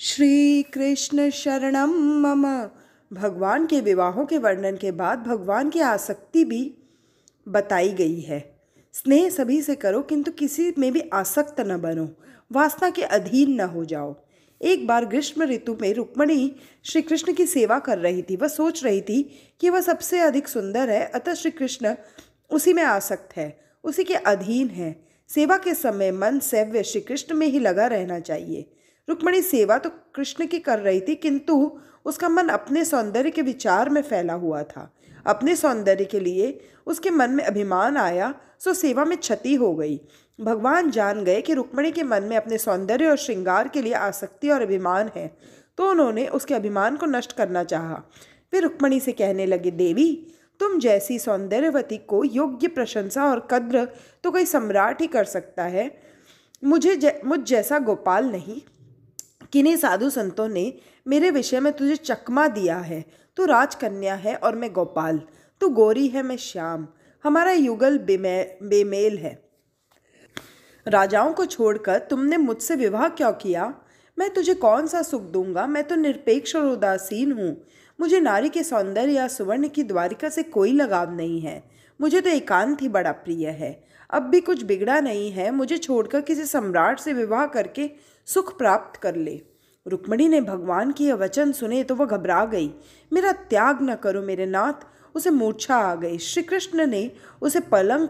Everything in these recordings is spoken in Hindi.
श्री कृष्ण शरणम मम। भगवान के विवाहों के वर्णन के बाद भगवान की आसक्ति भी बताई गई है। स्नेह सभी से करो, किंतु किसी में भी आसक्त न बनो, वासना के अधीन न हो जाओ। एक बार ग्रीष्म ऋतु में रुक्मिणी श्री कृष्ण की सेवा कर रही थी। वह सोच रही थी कि वह सबसे अधिक सुंदर है, अतः श्री कृष्ण उसी में आसक्त है, उसी के अधीन है। सेवा के समय मन सैव्य श्री कृष्ण में ही लगा रहना चाहिए। रुक्मिणी सेवा तो कृष्ण की कर रही थी, किंतु उसका मन अपने सौंदर्य के विचार में फैला हुआ था। अपने सौंदर्य के लिए उसके मन में अभिमान आया, सो सेवा में क्षति हो गई। भगवान जान गए कि रुक्मिणी के मन में अपने सौंदर्य और श्रृंगार के लिए आसक्ति और अभिमान है, तो उन्होंने उसके अभिमान को नष्ट करना चाहा। वे रुक्मिणी से कहने लगे, देवी, तुम जैसी सौंदर्यवती को योग्य प्रशंसा और कद्र तो कोई सम्राट ही कर सकता है, मुझ जैसा गोपाल नहीं। किन्हीं साधु संतों ने मेरे विषय में तुझे चकमा दिया है। तू राजकन्या है और मैं गोपाल, तू गोरी है, मैं श्याम, हमारा युगल बेमेल है। राजाओं को छोड़कर तुमने मुझसे विवाह क्यों किया? मैं तुझे कौन सा सुख दूंगा? मैं तो निरपेक्ष और उदासीन हूँ। मुझे नारी के सौंदर्य या सुवर्ण की द्वारिका से कोई लगाव नहीं है। मुझे तो एकांत ही बड़ा प्रिय है। अब भी कुछ बिगड़ा नहीं है, मुझे छोड़कर किसी सम्राट से विवाह करके सुख प्राप्त कर ले। रुक्मिणी ने भगवान की यह वचन सुने तो वह घबरा गई। मेरा त्याग न करो मेरे नाथ। उसे मूर्छा आ गई। श्री कृष्ण ने उसे पलंग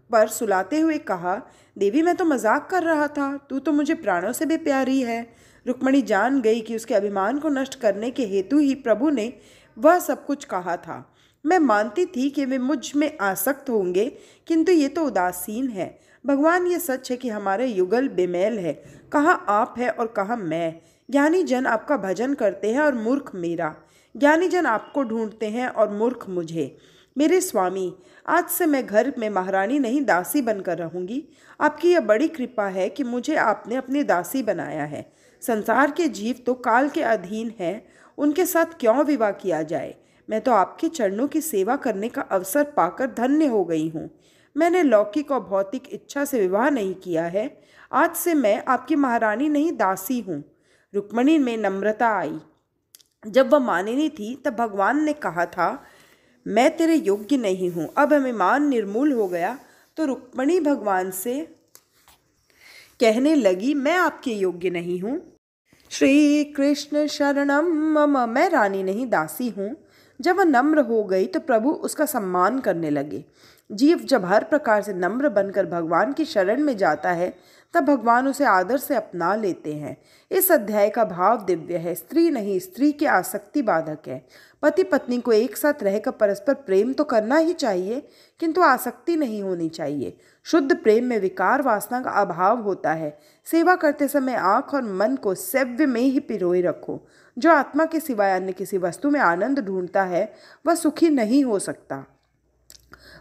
पर सुलाते हुए कहा, देवी, मैं तो मजाक कर रहा था, तू तो मुझे प्राणों से भी प्यारी है। रुक्मिणी जान गई कि उसके अभिमान को नष्ट करने के हेतु ही प्रभु ने वह सब कुछ कहा था। मैं मानती थी कि वे मुझ में आसक्त होंगे, किंतु ये तो उदासीन है। भगवान, ये सच है कि हमारे युगल बेमेल है। कहाँ आप है और कहाँ मैं। ज्ञानी जन आपका भजन करते हैं और मूर्ख मेरा। ज्ञानी जन आपको ढूंढते हैं और मूर्ख मुझे। मेरे स्वामी, आज से मैं घर में महारानी नहीं, दासी बनकर रहूंगी। आपकी यह बड़ी कृपा है कि मुझे आपने अपनी दासी बनाया है। संसार के जीव तो काल के अधीन हैं, उनके साथ क्यों विवाह किया जाए। मैं तो आपके चरणों की सेवा करने का अवसर पाकर धन्य हो गई हूँ। मैंने लौकिक और भौतिक इच्छा से विवाह नहीं किया है। आज से मैं आपकी महारानी नहीं, दासी हूँ। रुक्मिणी में नम्रता आई। जब वह मानिनी थी तब भगवान ने कहा था, मैं तेरे योग्य नहीं हूँ। अब अभिमान निर्मूल हो गया तो रुक्मिणी भगवान से कहने लगी, मैं आपके योग्य नहीं हूँ। श्री कृष्ण शरणम मम। मैं रानी नहीं, दासी हूँ। जब वह नम्र हो गई तो प्रभु उसका सम्मान करने लगे। जीव जब हर प्रकार से नम्र बनकर भगवान की शरण में जाता है तब भगवान उसे आदर से अपना लेते हैं। इस अध्याय का भाव दिव्य है। स्त्री नहीं, स्त्री की आसक्ति बाधक है। पति पत्नी को एक साथ रहकर परस्पर प्रेम तो करना ही चाहिए, किंतु आसक्ति नहीं होनी चाहिए। शुद्ध प्रेम में विकार वासना का अभाव होता है। सेवा करते समय आँख और मन को सैव्य में ही पिरोए रखो। जो आत्मा के सिवाय अन्य किसी वस्तु में आनंद ढूंढता है वह सुखी नहीं हो सकता।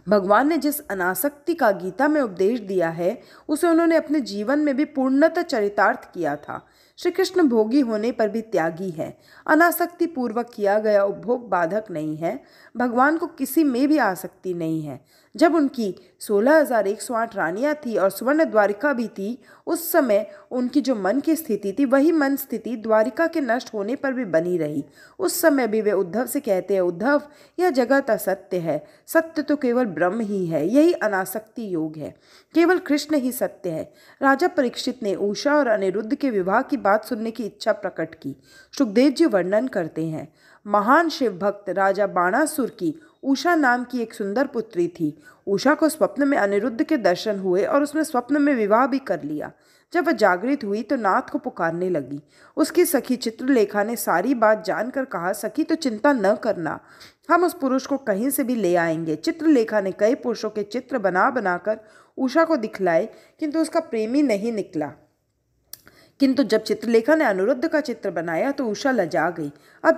भगवान ने जिस अनासक्ति का गीता में उपदेश दिया है उसे उन्होंने अपने जीवन में भी पूर्णतः चरितार्थ किया था। श्री कृष्ण भोगी होने पर भी त्यागी है। अनासक्ति पूर्वक किया गया उपभोग बाधक नहीं है। भगवान को किसी में भी आसक्ति नहीं है। जब उनकी 16,108 रानियां थी और सुवर्ण द्वारिका भी थी, उस समय उनकी जो मन की स्थिति थी वही मन स्थिति द्वारिका के नष्ट होने पर भी बनी रही। उस समय भी वे उद्धव से कहते हैं, उद्धव, यह जगत असत्य है, सत्य तो केवल ब्रह्म ही है। यही अनासक्ति योग है। केवल कृष्ण ही सत्य है। राजा परीक्षित ने उषा और अनिरुद्ध के विवाह की बात सुनने की इच्छा प्रकट की। सुखदेव जी वर्णन करते हैं, महान शिव भक्त राजा बाणासुर की उषा नाम की एक सुंदर पुत्री थी। उषा को स्वप्न में अनिरुद्ध के दर्शन हुए और उसने स्वप्न में विवाह भी कर लिया। जब वह जागृत हुई तो नाथ को पुकारने लगी। उसकी सखी चित्रलेखा ने सारी बात जानकर कहा, सखी तो चिंता न करना, हम उस पुरुष को कहीं से भी ले आएंगे। चित्रलेखा ने कई पुरुषों के चित्र बना बनाकर उषा को दिखलाए, किंतु उसका प्रेमी नहीं निकला। किंतु जब चित्रलेखा ने अनिरुद्ध का चित्र बनाया तो उषा लजा गई। अब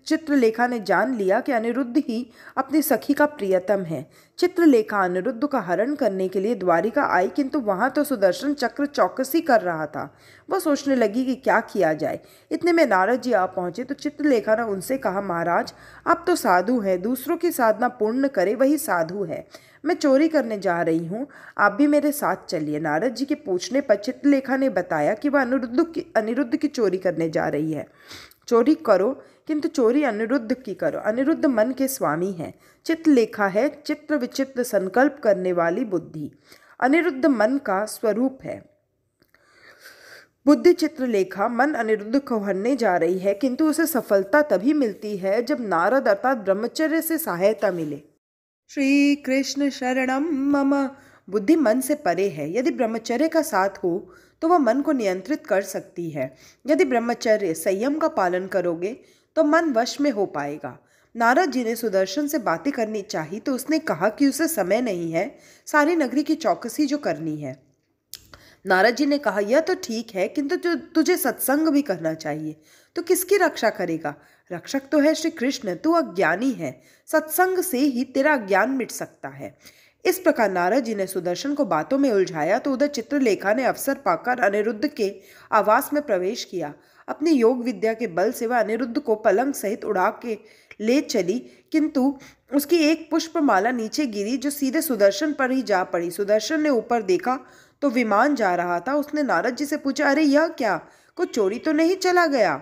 चित्रलेखा ने जान लिया कि अनिरुद्ध ही अपनी सखी का प्रियतम है। चित्रलेखा अनिरुद्ध का हरण करने के लिए द्वारिका आई, किंतु वहां तो सुदर्शन चक्र चौकसी कर रहा था। वह सोचने लगी कि क्या किया जाए। इतने में नारद जी आ पहुंचे तो चित्रलेखा ने उनसे कहा, महाराज, आप तो साधु हैं, दूसरों की साधना पूर्ण करे वही साधु है। मैं चोरी करने जा रही हूँ, आप भी मेरे साथ चलिए। नारद जी के पूछने पर चित्रलेखा ने बताया कि वह अनिरुद्ध की चोरी करने जा रही है। चोरी करो, किंतु चोरी अनिरुद्ध की करो। अनिरुद्ध मन के स्वामी है। चित्रलेखा है चित्र विचित्र संकल्प करने वाली बुद्धि। अनिरुद्ध मन का स्वरूप है। बुद्धि चित्रलेखा मन अनिरुद्ध को हरने जा रही है, किंतु उसे सफलता तभी मिलती है जब नारद अर्थात ब्रह्मचर्य से सहायता मिले। श्री कृष्ण शरणम मम। बुद्धि मन से परे है। यदि ब्रह्मचर्य का साथ हो तो वह मन को नियंत्रित कर सकती है। यदि ब्रह्मचर्य संयम का पालन करोगे तो मन वश में हो पाएगा। नारद जी ने सुदर्शन से बातें करनी चाहिए तो उसने कहा कि उसे समय नहीं है, सारी नगरी की चौकसी जो करनी है। नारद जी ने कहा, यह तो ठीक है, किंतु तुझे सत्संग भी करना चाहिए। तो किसकी रक्षा करेगा? रक्षक तो है श्री कृष्ण। तू अज्ञानी है, सत्संग से ही तेरा अज्ञान मिट सकता है। इस प्रकार नारद जी ने सुदर्शन को बातों में उलझाया तो उधर चित्रलेखा ने अवसर पाकर अनिरुद्ध के आवास में प्रवेश किया। अपनी योग विद्या के बल से वह अनिरुद्ध को पलंग सहित उड़ा के ले चली, किंतु उसकी एक पुष्पमाला नीचे गिरी जो सीधे सुदर्शन पर ही जा पड़ी। सुदर्शन ने ऊपर देखा तो विमान जा रहा था। उसने नारद जी से पूछा, अरे यह क्या, कुछ चोरी तो नहीं चला गया?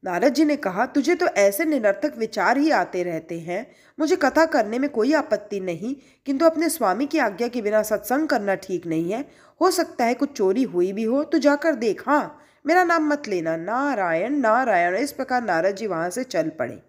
नारद जी ने कहा, तुझे तो ऐसे निरर्थक विचार ही आते रहते हैं। मुझे कथा करने में कोई आपत्ति नहीं, किंतु अपने स्वामी की आज्ञा के बिना सत्संग करना ठीक नहीं है। हो सकता है कुछ चोरी हुई भी हो, तो जाकर देख। हाँ, मेरा नाम मत लेना। नारायण नारायण। इस प्रकार नारद जी वहां से चल पड़े।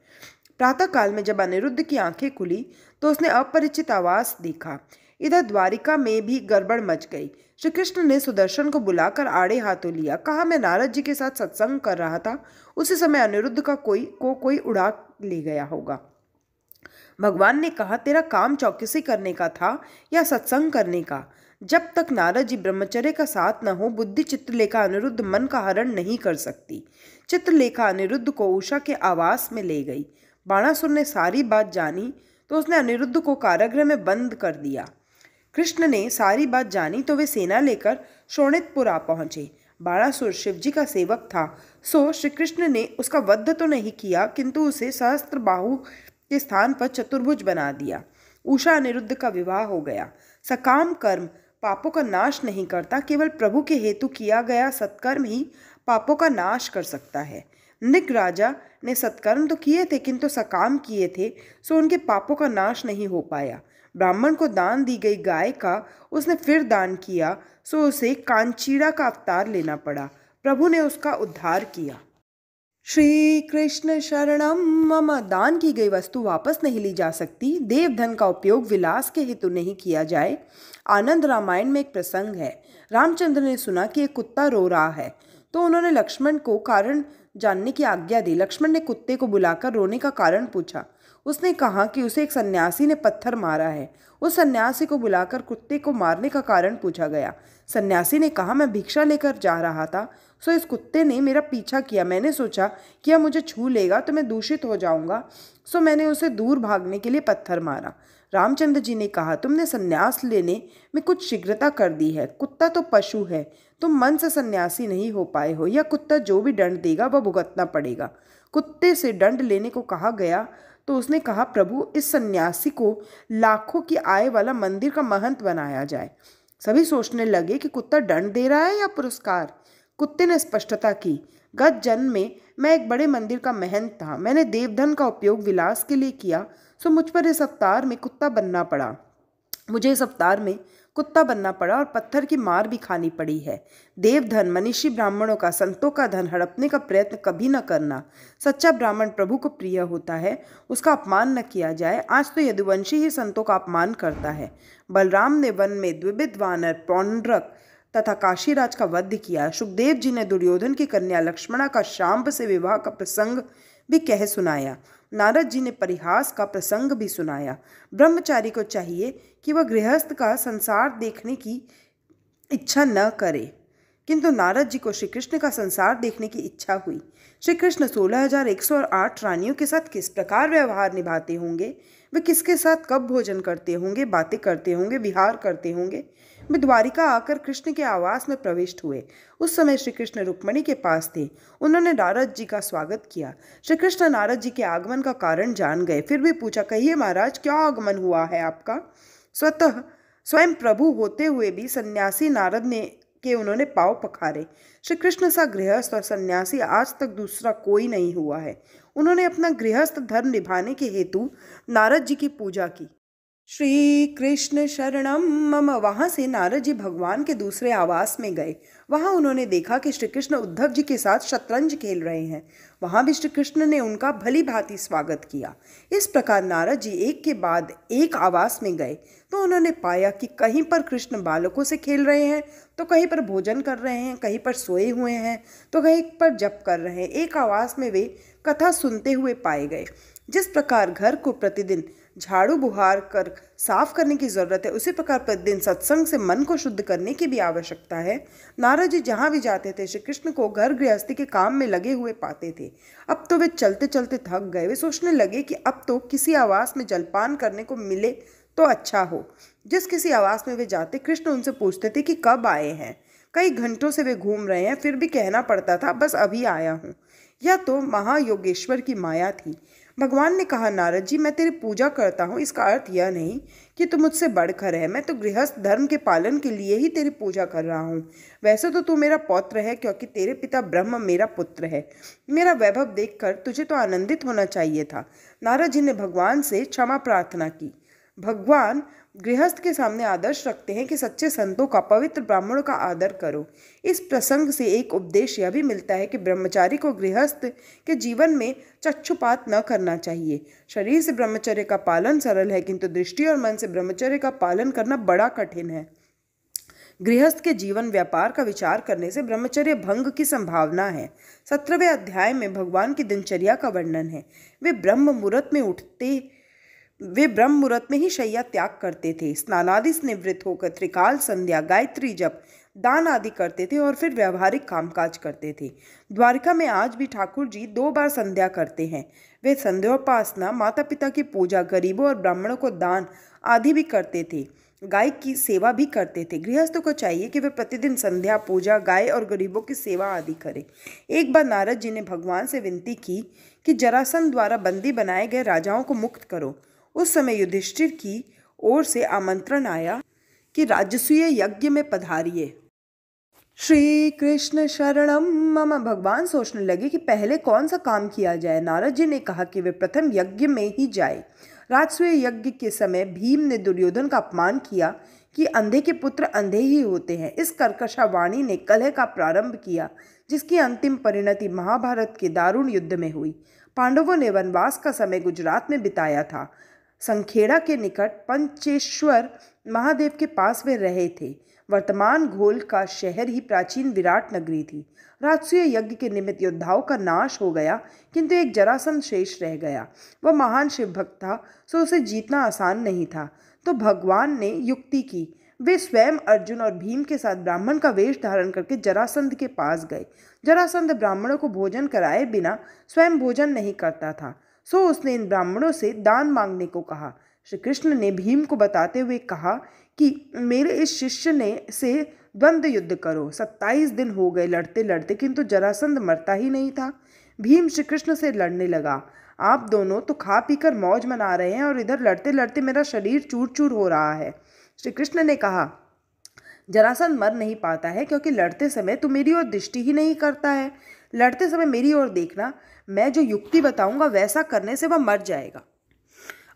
प्रातःकाल में जब अनिरुद्ध की आंखें खुली तो उसने अपरिचित आवास देखा। इधर द्वारिका में भी गड़बड़ मच गई। श्री कृष्ण ने सुदर्शन को बुलाकर आड़े हाथों लिया। कहा, मैं नारद जी के साथ सत्संग कर रहा था, उसी समय अनिरुद्ध का कोई उड़ा ले गया होगा। भगवान ने कहा, तेरा काम चौकसी करने का था या सत्संग करने का? जब तक नारद जी ब्रह्मचर्य का साथ न हो, बुद्धि चित्रलेखा अनिरुद्ध मन का हरण नहीं कर सकती। चित्रलेखा अनिरुद्ध को उषा के आवास में ले गई। बाणासुर ने सारी बात जानी तो उसने अनिरुद्ध को कारागृह में बंद कर दिया। कृष्ण ने सारी बात जानी तो वे सेना लेकर शोणितपुर आ पहुंचे। बाणासुर शिवजी का सेवक था, सो श्री कृष्ण ने उसका वध तो नहीं किया, किंतु उसे सहस्त्र बाहु के स्थान पर चतुर्भुज बना दिया। उषा अनिरुद्ध का विवाह हो गया। सकाम कर्म पापों का नाश नहीं करता, केवल प्रभु के हेतु किया गया सत्कर्म ही पापों का नाश कर सकता है। नृग राजा ने सत्कर्म तो किए थे, किंतु सकाम किए थे, सो उनके पापों का नाश नहीं हो पाया। ब्राह्मण को दान दी गई गाय का उसने फिर दान किया, सो उसे कांचीड़ा का अवतार लेना पड़ा। प्रभु ने उसका उद्धार किया। श्री कृष्ण शरणम मम। दान की गई वस्तु वापस नहीं ली जा सकती। देव धन का उपयोग विलास के हेतु नहीं किया जाए। आनंद रामायण में एक प्रसंग है। रामचंद्र ने सुना कि एक कुत्ता रो रहा है, तो उन्होंने लक्ष्मण को कारण जानने की आज्ञा दी। लक्ष्मण ने कुत्ते को बुलाकर रोने का कारण पूछा। उसने कहा कि उसे एक सन्यासी ने पत्थर मारा है। उस सन्यासी को बुलाकर कुत्ते को मारने का कारण पूछा गया। सन्यासी ने कहा, मैं भिक्षा लेकर जा रहा था, सो इस कुत्ते ने मेरा पीछा किया। मैंने सोचा कि यह मुझे छू लेगा तो मैं दूषित हो जाऊंगा, सो मैंने उसे दूर भागने के लिए पत्थर मारा। रामचंद्र जी ने कहा, तुमने सन्यास लेने में कुछ शीघ्रता कर दी है। कुत्ता तो पशु है, तुम मन से सन्यासी नहीं हो पाए हो। यह कुत्ता जो भी दंड देगा वह भुगतना पड़ेगा। कुत्ते से दंड लेने को कहा गया तो उसने कहा, प्रभु, इस सन्यासी को लाखों की आय वाला मंदिर का महंत बनाया जाए। सभी सोचने लगे कि कुत्ता दंड दे रहा है या पुरस्कार। कुत्ते ने स्पष्टता की, गत जन्म में मैं एक बड़े मंदिर का महंत था। मैंने देवधन का उपयोग विलास के लिए किया, सो मुझ पर इस अवतार में कुत्ता बनना पड़ा। मुझे इस अवतार में कुत्ता बनना पड़ा और पत्थर की मार भी खानी पड़ी है। देवधन, मनीषी ब्राह्मणों का, संतों का धन हड़पने का प्रयत्न कभी न करना। सच्चा ब्राह्मण प्रभु को प्रिय होता है, उसका अपमान न किया जाए। आज तो यदुवंशी ही संतों का अपमान करता है। बलराम ने वन में द्विविध वानर पौंड्रक तथा काशीराज का वध किया। सुखदेव जी ने दुर्योधन की कन्या लक्ष्मणा का शांब से विवाह का प्रसंग भी कह सुनाया। नारद जी ने परिहास का प्रसंग भी सुनाया। ब्रह्मचारी को चाहिए कि वह गृहस्थ का संसार देखने की इच्छा न करे, किंतु नारद जी को श्री कृष्ण का संसार देखने की इच्छा हुई। श्री कृष्ण 16,108 रानियों के साथ किस प्रकार व्यवहार निभाते होंगे, वे किसके साथ कब भोजन करते होंगे, बातें करते होंगे, विहार करते होंगे। वे द्वारिका आकर कृष्ण के आवास में प्रविष्ट हुए। उस समय श्री कृष्ण रुक्मिणी के पास थे। उन्होंने नारद जी का स्वागत किया। श्री कृष्ण नारद जी के आगमन का कारण जान गए, फिर भी पूछा, कहिए महाराज, क्या आगमन हुआ है आपका? स्वयं प्रभु होते हुए भी सन्यासी नारद ने के उन्होंने पांव पखारे। श्री कृष्ण सा गृहस्थ और सन्यासी आज तक दूसरा कोई नहीं हुआ है। उन्होंने अपना गृहस्थ धर्म निभाने के हेतु नारद जी की पूजा की। श्री कृष्ण शरणम मम। वहां से नारद जी भगवान के दूसरे आवास में गए। वहां उन्होंने देखा कि श्री कृष्ण उद्धव जी के साथ शतरंज खेल रहे हैं। वहां भी श्री कृष्ण ने उनका भली भांति स्वागत किया। इस प्रकार नारद जी एक के बाद एक आवास में गए तो उन्होंने पाया कि कहीं पर कृष्ण बालकों से खेल रहे हैं, तो कहीं पर भोजन कर रहे हैं, कहीं पर सोए हुए हैं, तो कहीं पर जप कर रहे हैं। एक आवास में वे कथा सुनते हुए पाए गए। जिस प्रकार घर को प्रतिदिन झाड़ू बुहार कर साफ करने की जरूरत है, उसी प्रकार प्रतिदिन सत्संग से मन को शुद्ध करने की भी आवश्यकता है। नारद जी जहाँ भी जाते थे श्री कृष्ण को घर गृहस्थी के काम में लगे हुए पाते थे। अब तो वे चलते चलते थक गए। वे सोचने लगे कि अब तो किसी आवास में जलपान करने को मिले तो अच्छा हो। जिस किसी आवास में वे जाते कृष्ण उनसे पूछते थे कि कब आए हैं। कई घंटों से वे घूम रहे हैं, फिर भी कहना पड़ता था बस अभी आया हूँ। यह तो महायोगेश्वर की माया थी। भगवान ने कहा, नारद जी मैं तेरी पूजा करता हूँ, इसका अर्थ यह नहीं कि तू मुझसे बढ़कर है। मैं तो गृहस्थ धर्म के पालन के लिए ही तेरी पूजा कर रहा हूँ। वैसे तो तू मेरा पौत्र है, क्योंकि तेरे पिता ब्रह्म मेरा पुत्र है। मेरा वैभव देखकर तुझे तो आनंदित होना चाहिए था। नारद जी ने भगवान से क्षमा प्रार्थना की। भगवान गृहस्थ के सामने आदर्श रखते हैं कि सच्चे संतों का, पवित्र ब्राह्मणों का आदर करो। इस प्रसंग से एक उपदेश यह भी मिलता है कि ब्रह्मचारी को गृहस्थ के जीवन में चक्षुपात न करना चाहिए। शरीर से ब्रह्मचर्य का पालन सरल है, किंतु दृष्टि और मन से ब्रह्मचर्य का पालन करना बड़ा कठिन है। गृहस्थ के जीवन व्यापार का विचार करने से ब्रह्मचर्य भंग की संभावना है। 17वें अध्याय में भगवान की दिनचर्या का वर्णन है। वे ब्रह्म मुहूर्त में ही शैया त्याग करते थे। स्नानादि से निवृत्त होकर त्रिकाल संध्या, गायत्री जप, दान आदि करते थे और फिर व्यावहारिक कामकाज करते थे। द्वारिका में आज भी ठाकुर जी 2 बार संध्या करते हैं। वे संध्योपासना, माता पिता की पूजा, गरीबों और ब्राह्मणों को दान आदि भी करते थे। गाय की सेवा भी करते थे। गृहस्थों को चाहिए कि वे प्रतिदिन संध्या, पूजा, गाय और गरीबों की सेवा आदि करें। एक बार नारद जी ने भगवान से विनती की कि जरासंध द्वारा बंदी बनाए गए राजाओं को मुक्त करो। उस समय युधिष्ठिर की ओर से आमंत्रण आया कि राजसूय यज्ञ में पधारिए। श्री कृष्ण शरणम मम। भगवान सोचने लगे कि पहले कौन सा काम किया जाए। नारद जी ने कहा कि वे प्रथम यज्ञ में ही जाए। राजसूय यज्ञ के समय भीम ने दुर्योधन का अपमान किया कि अंधे के पुत्र अंधे ही होते हैं। इस कर्कशा वाणी ने कलह का प्रारंभ किया, जिसकी अंतिम परिणति महाभारत के दारुण युद्ध में हुई। पांडवों ने वनवास का समय गुजरात में बिताया था। संखेड़ा के निकट पंचेश्वर महादेव के पास वे रहे थे। वर्तमान घोल का शहर ही प्राचीन विराट नगरी थी। राजसूय यज्ञ के निमित्त योद्धाओं का नाश हो गया, किंतु एक जरासंध शेष रह गया। वह महान शिव भक्त था, सो उसे जीतना आसान नहीं था। तो भगवान ने युक्ति की। वे स्वयं अर्जुन और भीम के साथ ब्राह्मण का वेश धारण करके जरासंध के पास गए। जरासंध ब्राह्मणों को भोजन कराए बिना स्वयं भोजन नहीं करता था, सो उसने इन ब्राह्मणों से दान मांगने को कहा। श्री कृष्ण ने भीम को बताते हुए कहा कि मेरे इस शिष्य ने से द्वंद्व युद्ध करो। 27 दिन हो गए लड़ते लड़ते, किंतु जरासंध मरता ही नहीं था। भीम श्री कृष्ण से लड़ने लगा। आप दोनों तो खा पीकर मौज मना रहे हैं और इधर लड़ते लड़ते मेरा शरीर चूर चूर हो रहा है। श्री कृष्ण ने कहा, जरासंध मर नहीं पाता है, क्योंकि लड़ते समय तू मेरी ओर दृष्टि ही नहीं करता है। लड़ते समय मेरी ओर देखना, मैं जो युक्ति बताऊंगा वैसा करने से वह मर जाएगा।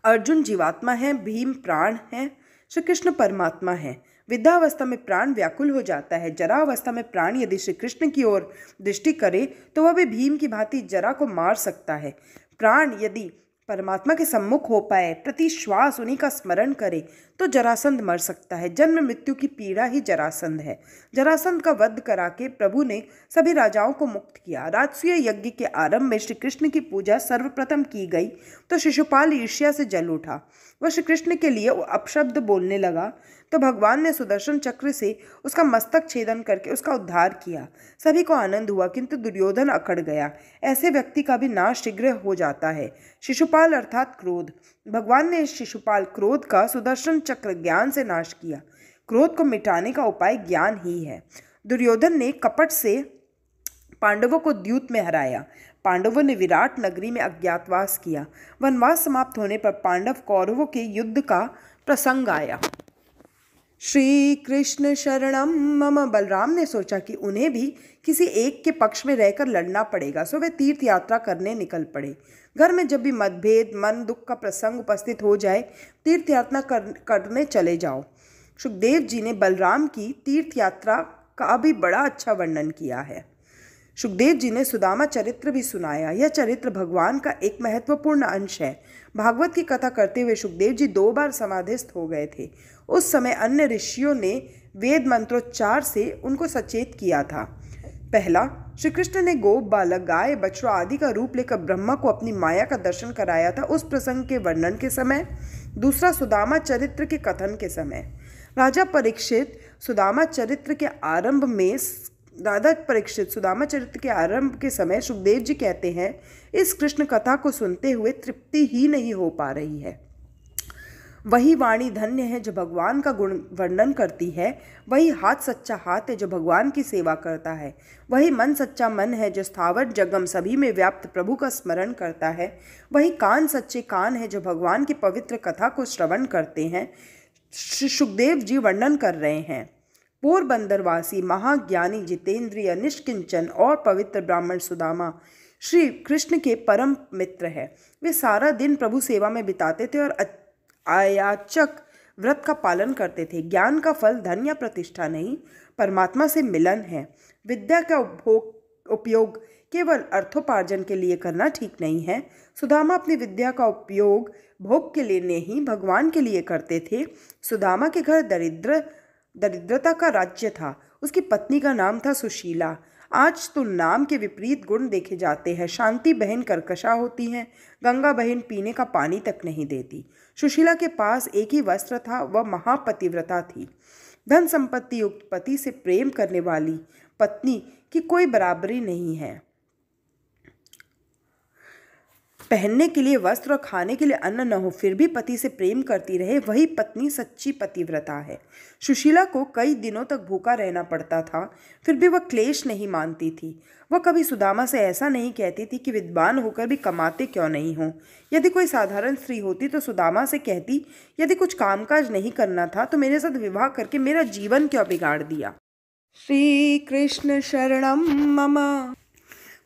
अर्जुन जीवात्मा है, भीम प्राण है, श्री कृष्ण परमात्मा है। वृद्धावस्था में प्राण व्याकुल हो जाता है। जरा अवस्था में प्राण यदि श्री कृष्ण की ओर दृष्टि करे तो वह भी भीम की भांति जरा को मार सकता है। प्राण यदि परमात्मा के सम्मुख हो पाए, प्रति श्वास उन्हीं का स्मरण करे, तो जरासंध मर सकता है। जन्म मृत्यु की पीड़ा ही जरासंध है। जरासंध का वध करा के प्रभु ने सभी राजाओं को मुक्त किया। राजसूय यज्ञ के आरंभ में श्री कृष्ण की पूजा सर्वप्रथम की गई तो शिशुपाल ईर्ष्या से जल उठा। वह श्री कृष्ण के लिए अपशब्द बोलने लगा तो भगवान ने सुदर्शन चक्र से उसका मस्तक छेदन करके उसका उद्धार किया। सभी को आनंद हुआ, किंतु दुर्योधन अकड़ गया। ऐसे व्यक्ति का भी नाश शीघ्र हो जाता है। शिशुपाल अर्थात क्रोध। भगवान ने शिशुपाल क्रोध का सुदर्शन चक्र ज्ञान से नाश किया। क्रोध को मिटाने का उपाय ज्ञान ही है। दुर्योधन ने कपट से पांडवों को द्यूत में हराया। पांडवों ने विराट नगरी में अज्ञातवास किया। वनवास समाप्त होने पर पांडव कौरवों के युद्ध का प्रसंग आया। श्री कृष्ण शरणम मम। बलराम ने सोचा कि उन्हें भी किसी एक के पक्ष में रहकर लड़ना पड़ेगा, सो वे तीर्थ यात्रा करने निकल पड़े। घर में जब भी मतभेद, मन दुख का प्रसंग उपस्थित हो जाए, तीर्थ यात्रा करने चले जाओ। सुखदेव जी ने बलराम की तीर्थ यात्रा का भी बड़ा अच्छा वर्णन किया है। सुखदेव जी ने सुदामा चरित्र भी सुनाया। यह चरित्र भगवान का एक महत्वपूर्ण अंश है। भागवत की कथा करते हुए सुखदेव जी 2 बार समाधिस्थ हो गए थे। उस समय अन्य ऋषियों ने वेद मंत्रोच्चार से उनको सचेत किया था। पहला, श्री कृष्ण ने गोप बालक, गाय, बछड़ा आदि का रूप लेकर ब्रह्मा को अपनी माया का दर्शन कराया था, उस प्रसंग के वर्णन के समय। दूसरा, सुदामा चरित्र के कथन के समय। राजा परीक्षित सुदामा चरित्र के आरंभ के समय सुखदेव जी कहते हैं, इस कृष्ण कथा को सुनते हुए तृप्ति ही नहीं हो पा रही है। वही वाणी धन्य है जो भगवान का गुण वर्णन करती है। वही हाथ सच्चा हाथ है जो भगवान की सेवा करता है। वही मन सच्चा मन है जो स्थावर जगम सभी में व्याप्त प्रभु का स्मरण करता है। वही कान सच्चे कान है जो भगवान की पवित्र कथा को श्रवण करते हैं। सुखदेव जी वर्णन कर रहे हैं। पोरबंदरवासी महाज्ञानी जितेंद्रिय निष्किंचन और पवित्र ब्राह्मण सुदामा श्री कृष्ण के परम मित्र है। वे सारा दिन प्रभु सेवा में बिताते थे और आयाचक व्रत का पालन करते थे। ज्ञान का फल धन या प्रतिष्ठा नहीं, परमात्मा से मिलन है। विद्या का उपयोग केवल अर्थोपार्जन के लिए करना ठीक नहीं है। सुदामा अपनी विद्या का उपयोग भोग के लिए नहीं, भगवान के लिए करते थे। सुदामा के घर दरिद्रता का राज्य था। उसकी पत्नी का नाम था सुशीला। आज तो नाम के विपरीत गुण देखे जाते हैं। शांति बहन कर्कशा होती हैं, गंगा बहन पीने का पानी तक नहीं देती। सुशीला के पास एक ही वस्त्र था, वह महापतिव्रता थी। धन संपत्ति युक्त पति से प्रेम करने वाली पत्नी की कोई बराबरी नहीं है। पहनने के लिए वस्त्र और खाने के लिए अन्न न हो, फिर भी पति से प्रेम करती रहे, वही पत्नी सच्ची पतिव्रता है। सुशीला को कई दिनों तक भूखा रहना पड़ता था, फिर भी वह क्लेश नहीं मानती थी। वह कभी सुदामा से ऐसा नहीं कहती थी कि विद्वान होकर भी कमाते क्यों नहीं हो। यदि कोई साधारण स्त्री होती तो सुदामा से कहती, यदि कुछ कामकाज नहीं करना था तो मेरे साथ विवाह करके मेरा जीवन क्यों बिगाड़ दिया। श्री कृष्ण शरणम मम।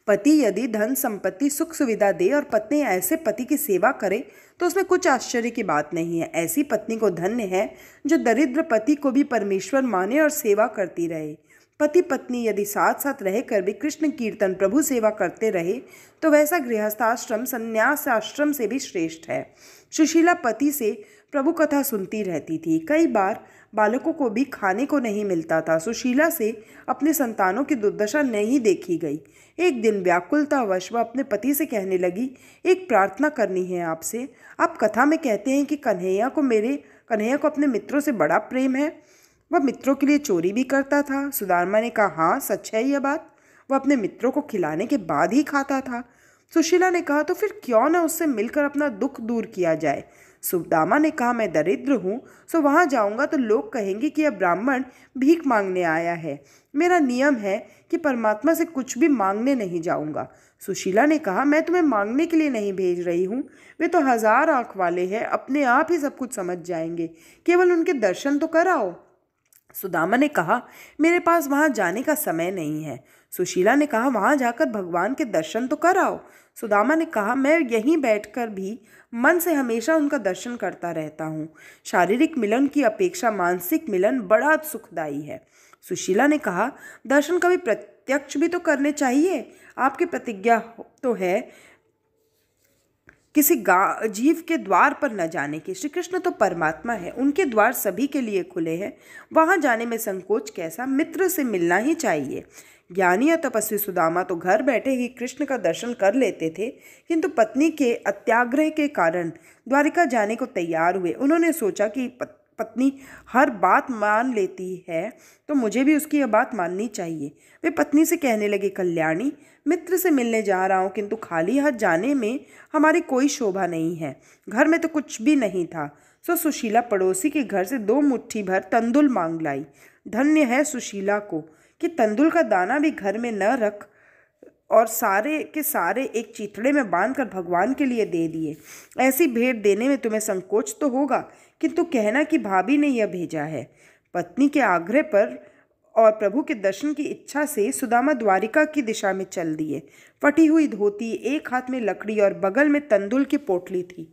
पति यदि धन संपत्ति सुख सुविधा दे और पत्नी ऐसे पति की सेवा करे तो उसमें कुछ आश्चर्य की बात नहीं है। ऐसी पत्नी को धन्य है जो दरिद्र पति को भी परमेश्वर माने और सेवा करती रहे। पति पत्नी यदि साथ साथ रहकर भी कृष्ण कीर्तन प्रभु सेवा करते रहे तो वैसा गृहस्थाश्रम संन्यास आश्रम से भी श्रेष्ठ है। सुशीला पति से प्रभु कथा सुनती रहती थी। कई बार बालकों को भी खाने को नहीं मिलता था। सुशीला से अपने संतानों की दुर्दशा नहीं देखी गई। एक दिन व्याकुलतावश वह अपने पति से कहने लगी, एक प्रार्थना करनी है आपसे। आप कथा में कहते हैं कि कन्हैया को अपने मित्रों से बड़ा प्रेम है। वह मित्रों के लिए चोरी भी करता था। सुदामा ने कहा, हाँ सच है यह बात। वह अपने मित्रों को खिलाने के बाद ही खाता था। सुशीला ने कहा, तो फिर क्यों न उससे मिलकर अपना दुख दूर किया जाए। सुदामा ने कहा, मैं दरिद्र हूँ, सो वहाँ जाऊँगा तो लोग कहेंगे कि यह ब्राह्मण भीख मांगने आया है। मेरा नियम है कि परमात्मा से कुछ भी मांगने नहीं जाऊँगा। सुशीला ने कहा, मैं तुम्हें मांगने के लिए नहीं भेज रही हूँ। वे तो 1000 आँख वाले हैं, अपने आप ही सब कुछ समझ जाएंगे। केवल उनके दर्शन तो कराओ। सुदामा ने कहा, मेरे पास वहाँ जाने का समय नहीं है। सुशीला ने कहा, वहाँ जाकर भगवान के दर्शन तो कराओ। सुदामा ने कहा, मैं यहीं बैठकर भी मन से हमेशा उनका दर्शन करता रहता हूँ। शारीरिक मिलन की अपेक्षा मानसिक मिलन बड़ा सुखदायी है। सुशीला ने कहा, दर्शन कभी प्रत्यक्ष भी तो करने चाहिए। आपकी प्रतिज्ञा तो है किसी जीव के द्वार पर न जाने की। श्री कृष्ण तो परमात्मा है, उनके द्वार सभी के लिए खुले हैं। वहाँ जाने में संकोच कैसा, मित्र से मिलना ही चाहिए। ज्ञानी या तपस्वी सुदामा तो घर बैठे ही कृष्ण का दर्शन कर लेते थे, किंतु पत्नी के अत्याग्रह के कारण द्वारिका जाने को तैयार हुए। उन्होंने सोचा कि पत्नी हर बात मान लेती है तो मुझे भी उसकी यह बात माननी चाहिए। वे पत्नी से कहने लगे, कल्याणी, मित्र से मिलने जा रहा हूँ, किंतु खाली हाथ जाने में हमारी कोई शोभा नहीं है। घर में तो कुछ भी नहीं था। सो सुशीला पड़ोसी के घर से 2 मुट्ठी भर तंदुल मांग लाई। धन्य है सुशीला को कि तंदुल का दाना भी घर में न रख और सारे के सारे एक चिथड़े में बांधकर भगवान के लिए दे दिए। ऐसी भेंट देने में तुम्हें संकोच तो होगा, किंतु कहना कि भाभी ने यह भेजा है। पत्नी के आग्रह पर और प्रभु के दर्शन की इच्छा से सुदामा द्वारिका की दिशा में चल दिए। फटी हुई धोती, एक हाथ में लकड़ी और बगल में तंदुल की पोटली थी।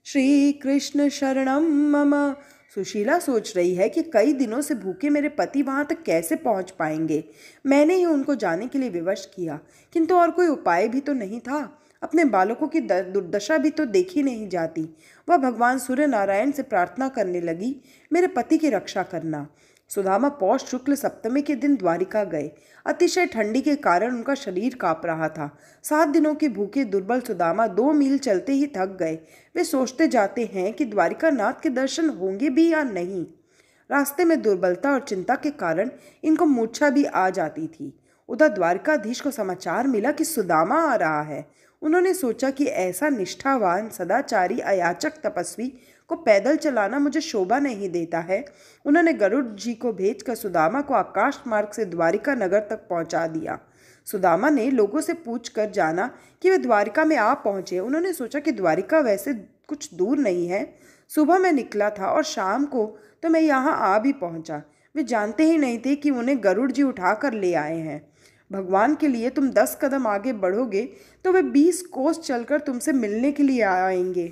श्री कृष्ण शरणम मम। सुशीला सोच रही है कि कई दिनों से भूखे मेरे पति वहां तक कैसे पहुंच पाएंगे। मैंने ही उनको जाने के लिए विवश किया, किंतु और कोई उपाय भी तो नहीं था। अपने बालकों की दुर्दशा भी तो देखी नहीं जाती। वह भगवान सूर्य नारायण से प्रार्थना करने लगी, मेरे पति की रक्षा करना। सुदामा पौष शुक्ल सप्तमी के दिन द्वारिका गए। अतिशय ठंडी के कारण उनका शरीर कांप रहा था। 7 दिनों के भूखे दुर्बल सुदामा 2 मील चलते ही थक गए। वे सोचते जाते हैं कि द्वारिका नाथ के दर्शन होंगे भी या नहीं। रास्ते में दुर्बलता और चिंता के कारण इनको मूर्छा भी आ जाती थी। उधर द्वारकाधीश को समाचार मिला कि सुदामा आ रहा है। उन्होंने सोचा कि ऐसा निष्ठावान सदाचारी अयाचक तपस्वी को पैदल चलाना मुझे शोभा नहीं देता है। उन्होंने गरुड़ जी को भेजकर सुदामा को आकाश मार्ग से द्वारिका नगर तक पहुंचा दिया। सुदामा ने लोगों से पूछकर जाना कि वे द्वारिका में आ पहुंचे। उन्होंने सोचा कि द्वारिका वैसे कुछ दूर नहीं है। सुबह मैं निकला था और शाम को तो मैं यहाँ आ भी पहुंचा। वे जानते ही नहीं थे कि उन्हें गरुड़ जी उठा कर ले आए हैं। भगवान के लिए तुम 10 कदम आगे बढ़ोगे तो वे 20 कोस चलकर तुमसे मिलने के लिए आएंगे।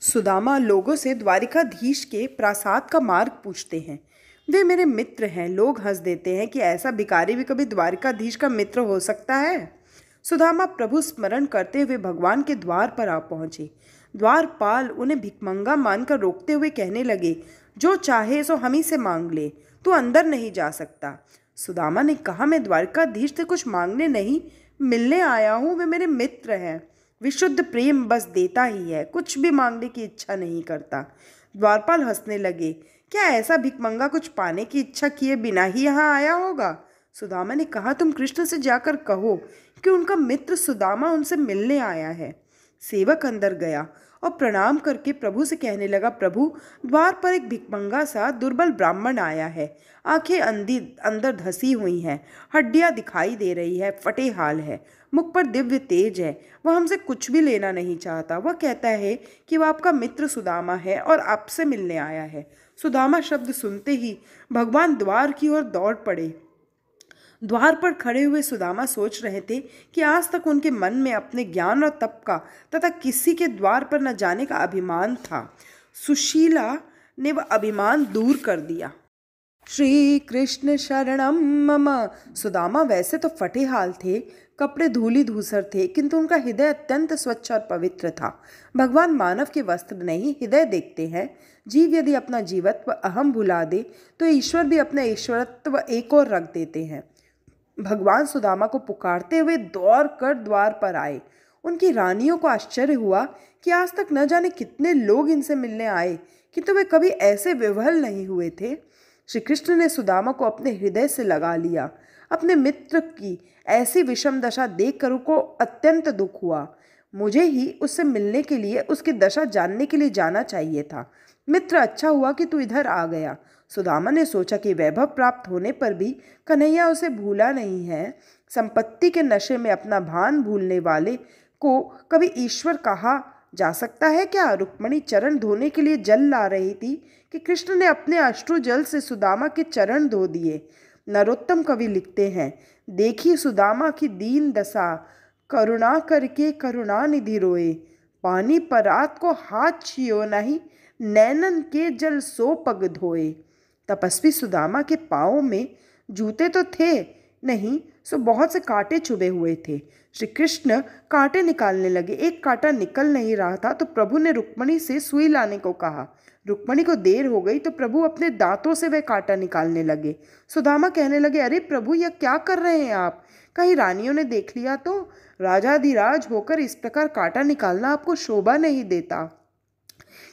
सुदामा लोगों से द्वारिकाधीश के प्रासाद का मार्ग पूछते हैं। वे मेरे मित्र हैं। लोग हंस देते हैं कि ऐसा भिखारी भी कभी द्वारिकाधीश का मित्र हो सकता है। सुदामा प्रभु स्मरण करते हुए भगवान के द्वार पर आ पहुंचे। द्वारपाल उन्हें भिखमंगा मानकर रोकते हुए कहने लगे, जो चाहे सो हम ही से मांग ले, तू अंदर नहीं जा सकता। सुदामा ने कहा, मैं द्वारकाधीश से कुछ मांगने नहीं, मिलने आया हूँ। वे मेरे मित्र हैं। विशुद्ध प्रेम बस देता ही है, कुछ भी मांगने की इच्छा नहीं करता। द्वारपाल हंसने लगे, क्या ऐसा भिखमंगा कुछ पाने की इच्छा किए बिना ही यहाँ आया होगा? सुदामा ने कहा, तुम कृष्ण से जाकर कहो कि उनका मित्र सुदामा उनसे मिलने आया है। सेवक अंदर गया और प्रणाम करके प्रभु से कहने लगा, प्रभु, द्वार पर एक भिखमंगा सा दुर्बल ब्राह्मण आया है। आंखें अंदर धसी हुई हैं, हड्डियां दिखाई दे रही है, फटे हाल है, मुख पर दिव्य तेज है। वह हमसे कुछ भी लेना नहीं चाहता। वह कहता है कि वह आपका मित्र सुदामा है और आपसे मिलने आया है। सुदामा शब्द सुनते ही भगवान द्वार की ओर दौड़ पड़े। द्वार पर खड़े हुए सुदामा सोच रहे थे कि आज तक उनके मन में अपने ज्ञान और तप का तथा किसी के द्वार पर न जाने का अभिमान था। सुशीला ने वह अभिमान दूर कर दिया। श्री कृष्ण शरणम मम। सुदामा वैसे तो फटे हाल थे, कपड़े धूली धूसर थे, किंतु उनका हृदय अत्यंत स्वच्छ और पवित्र था। भगवान मानव के वस्त्र नहीं, हृदय देखते हैं। जीव यदि अपना जीवत्व अहम भुला दे तो ईश्वर भी अपना ईश्वरत्व एक और रख देते हैं। भगवान सुदामा को पुकारते हुए दौड़ कर द्वार पर आए। उनकी रानियों को आश्चर्य हुआ कि आज तक न जाने कितने लोग इनसे मिलने आए, किंतु वे कभी ऐसे विह्वल नहीं हुए थे। श्री कृष्ण ने सुदामा को अपने हृदय से लगा लिया। अपने मित्र की ऐसी विषम दशा देखकर उनको अत्यंत दुख हुआ। मुझे ही उससे मिलने के लिए, उसकी दशा जानने के लिए जाना चाहिए था। मित्र, अच्छा हुआ कि तू इधर आ गया। सुदामा ने सोचा कि वैभव प्राप्त होने पर भी कन्हैया उसे भूला नहीं है। संपत्ति के नशे में अपना भान भूलने वाले को कभी ईश्वर कहा जा सकता है क्या? रुक्मिणी चरण धोने के लिए जल ला रही थी कि कृष्ण ने अपने अश्रु जल से सुदामा के चरण धो दिए। नरोत्तम कवि लिखते हैं, देखी सुदामा की दीन दशा, करुणा करके करुणा निधि रोए। पानी परात को हाथ छियो नहीं, नैनन के जल सो पग धोए। तपस्वी सुदामा के पाँव में जूते तो थे नहीं, सो बहुत से कांटे चुभे हुए थे। श्री कृष्ण कांटे निकालने लगे। एक कांटा निकल नहीं रहा था तो प्रभु ने रुक्मिणी से सुई लाने को कहा। रुक्मिणी को देर हो गई तो प्रभु अपने दांतों से वह कांटा निकालने लगे। सुदामा कहने लगे, अरे प्रभु, यह क्या कर रहे हैं आप? कहीं रानियों ने देख लिया तो? राजाधिराज होकर इस प्रकार कांटा निकालना आपको शोभा नहीं देता।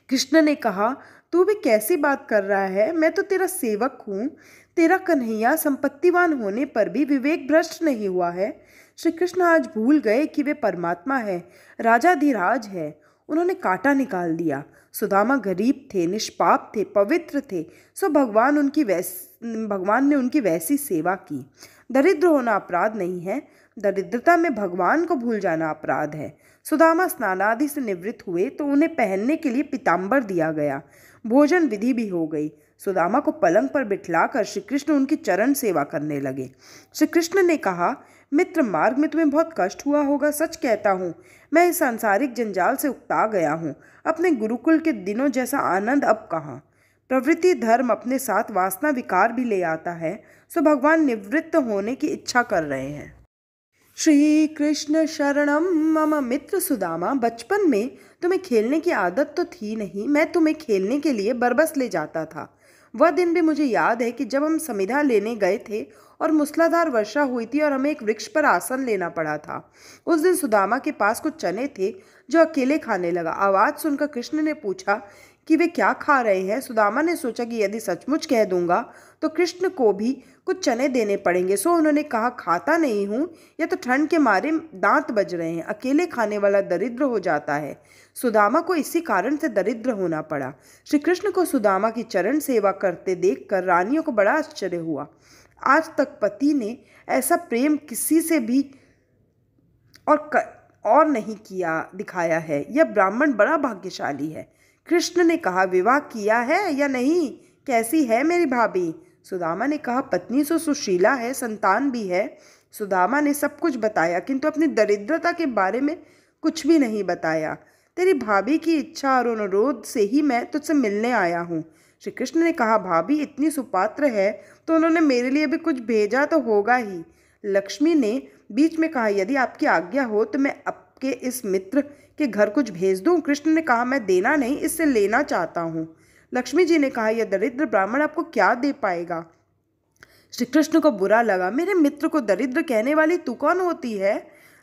कृष्ण ने कहा, तू भी कैसी बात कर रहा है? मैं तो तेरा सेवक हूँ। तेरा कन्हैया संपत्तिवान होने पर भी विवेक भ्रष्ट नहीं हुआ है। श्री कृष्ण आज भूल गए कि वे परमात्मा है, राजाधिराज है। उन्होंने कांटा निकाल दिया। सुदामा गरीब थे, निष्पाप थे, पवित्र थे, सो भगवान ने उनकी वैसी सेवा की। दरिद्र होना अपराध नहीं है, दरिद्रता में भगवान को भूल जाना अपराध है। सुदामा स्नानादि से निवृत्त हुए तो उन्हें पहनने के लिए पीताम्बर दिया गया। भोजन विधि भी हो गई। सुदामा को पलंग पर बिठलाकर श्री कृष्ण उनकी चरण सेवा करने लगे। श्री कृष्ण ने कहा, मित्र, मार्ग में तुम्हें बहुत कष्ट हुआ होगा। सच कहता हूँ, मैं इस सांसारिक जंजाल से उकता गया हूँ। अपने गुरुकुल के दिनों जैसा आनंद अब कहाँ। प्रवृत्ति धर्म अपने साथ वासना विकार भी ले आता है, सो भगवान निवृत्त होने की इच्छा कर रहे हैं। श्री कृष्ण शरणम मम। मित्र सुदामा, बचपन में तुम्हें खेलने की आदत तो थी नहीं। मैं तुम्हें खेलने के लिए बरबस ले जाता था। वह दिन भी मुझे याद है कि जब हम समिधा लेने गए थे और मूसलाधार वर्षा हुई थी और हमें एक वृक्ष पर आसन लेना पड़ा था। उस दिन सुदामा के पास कुछ चने थे जो अकेले खाने लगा। आवाज़ सुनकर कृष्ण ने पूछा कि वे क्या खा रहे हैं। सुदामा ने सोचा कि यदि सचमुच कह दूंगा तो कृष्ण को भी कुछ चने देने पड़ेंगे, सो उन्होंने कहा, खाता नहीं हूँ, या तो ठंड के मारे दांत बज रहे हैं। अकेले खाने वाला दरिद्र हो जाता है। सुदामा को इसी कारण से दरिद्र होना पड़ा। श्री कृष्ण को सुदामा की चरण सेवा करते देखकर रानियों को बड़ा आश्चर्य हुआ। आज तक पति ने ऐसा प्रेम किसी से भी और नहीं दिखाया है। यह ब्राह्मण बड़ा भाग्यशाली है। कृष्ण ने कहा, विवाह किया है या नहीं? कैसी है मेरी भाभी? सुदामा ने कहा, पत्नी सो सुशीला है, संतान भी है। सुदामा ने सब कुछ बताया, किंतु अपनी दरिद्रता के बारे में कुछ भी नहीं बताया। तेरी भाभी की इच्छा और अनुरोध से ही मैं तुझसे मिलने आया हूँ। श्री कृष्ण ने कहा, भाभी इतनी सुपात्र है तो उन्होंने मेरे लिए भी कुछ भेजा तो होगा ही। लक्ष्मी ने बीच में कहा, यदि आपकी आज्ञा हो तो मैं आपके इस मित्र के घर कुछ भेज दूं। कृष्ण ने कहा, मैं देना नहीं, इससे लेना चाहता हूँ। लक्ष्मी जी ने कहा, यह दरिद्र ब्राह्मण आपको क्या दे पाएगा? श्री कृष्ण को बुरा लगा, मेरे मित्र को दरिद्र कहने वाली तू कौन होती है?